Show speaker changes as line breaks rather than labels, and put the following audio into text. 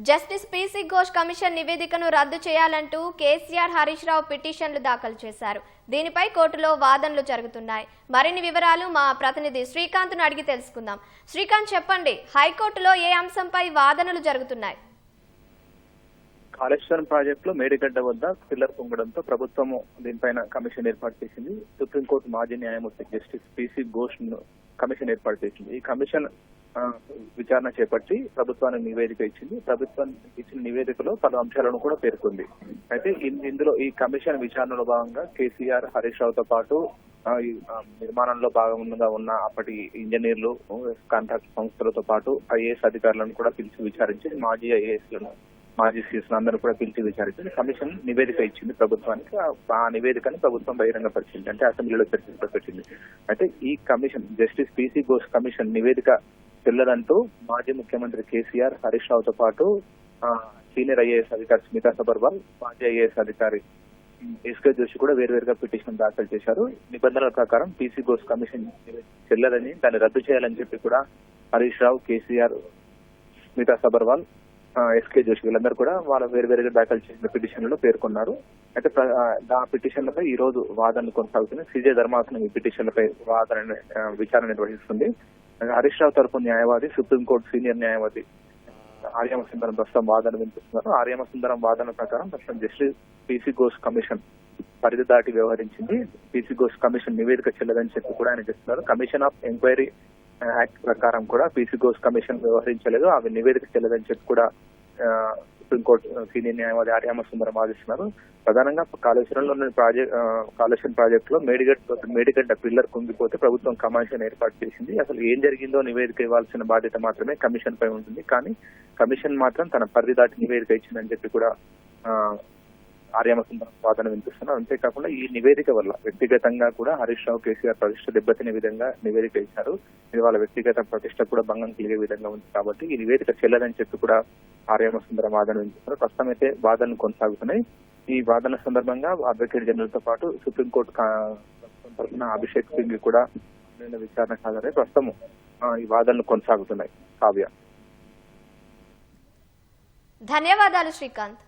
Justice PC Ghosh commission నివేదికను రద్దు చేయాలంటూ కేసీఆర్ హరీష్ రావు పిటిషన్లు దాఖలు చేశారు. దీనిపై కోర్టులో వాదనలు జరుగుతున్నాయి. మరిన్ని వివరాలు మా ప్రతినిధి శ్రీకాంత్ను అడిగి తెలుసుకుందాం. శ్రీకాంత్, చెప్పండి, హైకోర్టులో ఏ అంశంపై వాదనలు జరుగుతున్నాయి?
కాళేశ్వరం ప్రాజెక్టులో మేడిగడ్డ వద్ద పిల్లర్ పొంగడంతో ప్రభుత్వము దీనిపైన కమిషన్ ఏర్పాటు చేసింది. సుప్రీంకోర్టు మాజీ న్యాయమూర్తి జస్టిస్ పీసీ ఘోష్ కమిషన్ ఏర్పాటు చేసింది. ఈ కమిషన్ విచారణ చేపట్టి ప్రభుత్వానికి నివేదిక ఇచ్చింది. ప్రభుత్వం ఇచ్చిన నివేదికలో పలు అంశాలను కూడా పేర్కొంది. అయితే ఇందులో ఈ కమిషన్ విచారణలో భాగంగా కేసీఆర్, హరీష్ రావుతో పాటు నిర్మాణంలో భాగంగా ఉన్న అప్పటి ఇంజనీర్లు, కాంట్రాక్ట్ సంస్థలతో పాటు ఐఏఎస్ అధికారులను కూడా పిలిచి విచారించి మాజీ ఐఏఎస్లను, మాజీ సీఎస్ అందరూ కూడా పిలిచి విచారించింది. కమిషన్ నివేదిక ఇచ్చింది ప్రభుత్వానికి. ఆ నివేదికని ప్రభుత్వం బహిరంగపరిచింది, అంటే అసెంబ్లీలో చర్చలో పెట్టింది. అయితే ఈ commission justice PC Ghosh commission నివేదిక చెల్లదంటూ మాజీ ముఖ్యమంత్రి కేసీఆర్, హరీష్ రావుతో పాటు సీనియర్ ఐఏఎస్ అధికారి స్మితా సబర్వాల్, మాజీ ఐఏఎస్ అధికారి ఎస్కే జోషి కూడా వేరువేరుగా పిటిషన్ దాఖలు చేశారు. నిబంధనల ప్రకారం పీసీ ఘోష్ కమిషన్ చెల్లదని, దాన్ని రద్దు చేయాలని చెప్పి కూడా హరీష్ రావు, కేసీఆర్, స్మితా సబర్వాల్, ఎస్కే జోషి వీళ్ళందరూ కూడా వాళ్ళ వేరువేరుగా దాఖలు చేసిన పిటిషన్లలో పేర్కొన్నారు. అయితే ఆ పిటిషన్లపై ఈ రోజు వాదనలు కొనసాగుతున్నాయి. సీజే ధర్మాసనం ఈ పిటిషన్లపై విచారణ నిర్వహిస్తుంది. హరీష్ రావు తరపు న్యాయవాది, సుప్రీంకోర్టు సీనియర్ న్యాయవాది ఆర్యమ సుందరం ప్రస్తుతం వాదన వినిపిస్తున్నారు. ఆర్యమ సుందరం వాదన ప్రకారం ప్రస్తుతం జస్టిస్ పీసీ ఘోష్ కమిషన్ పరిధి దాటి వ్యవహరించింది. పీసీ ఘోష్ కమిషన్ నివేదిక చెల్లదని చెప్పి కూడా ఆయన చెప్తున్నారు. కమిషన్ ఆఫ్ ఎంక్వైరీ యాక్ట్ ప్రకారం కూడా పీసీ ఘోష్ కమిషన్ వ్యవహరించలేదు, అవి నివేదిక చెల్లదని చెప్పి కూడా సుప్రీంకోర్టు సీనియర్ న్యాయవాది ఆర్యమ సుందరం వాదిస్తున్నారు. ప్రధానంగా కాళేశ్వరంలో కాళేశ్వరం ప్రాజెక్టులో మేడిగడ్డ పిల్లర్ కుంగిపోతే ప్రభుత్వం కమిషన్ ఏర్పాటు చేసింది. అసలు ఏం జరిగిందో నివేదిక ఇవ్వాల్సిన బాధ్యత మాత్రమే కమిషన్ పై ఉంటుంది. కానీ కమిషన్ మాత్రం తన పరిధి దాటి నివేదిక ఇచ్చిందని చెప్పి కూడా ఆర్యమ సుందరం వాదన వినిపిస్తున్నారు. అంతేకాకుండా ఈ నివేదిక వల్ల వ్యక్తిగతంగా కూడా హరీష్ రావు, కేసీఆర్ ప్రతిష్ట దెబ్బతినే విధంగా నివేదిక ఇచ్చారు. ఇది వాళ్ళ వ్యక్తిగత ప్రతిష్ట కూడా భంగం కలిగే విధంగా ఉంది. కాబట్టి ఈ నివేదిక చెల్లదని చెప్పి కూడా ఆర్యమ సుందరం వాదన వినిపిస్తున్నారు. ప్రస్తుతం అయితే వాదనలు కొనసాగుతున్నాయి. ఈ వాదన సందర్భంగా అడ్వకేట్ జనరల్ తో పాటు సుప్రీంకోర్టు తరఫున అభిషేక్ సింగ్ కూడా విచారణ హాజరై ప్రస్తుతం ఈ వాదనలు కొనసాగుతున్నాయి. కావ్య,
ధన్యవాదాలు శ్రీకాంత్.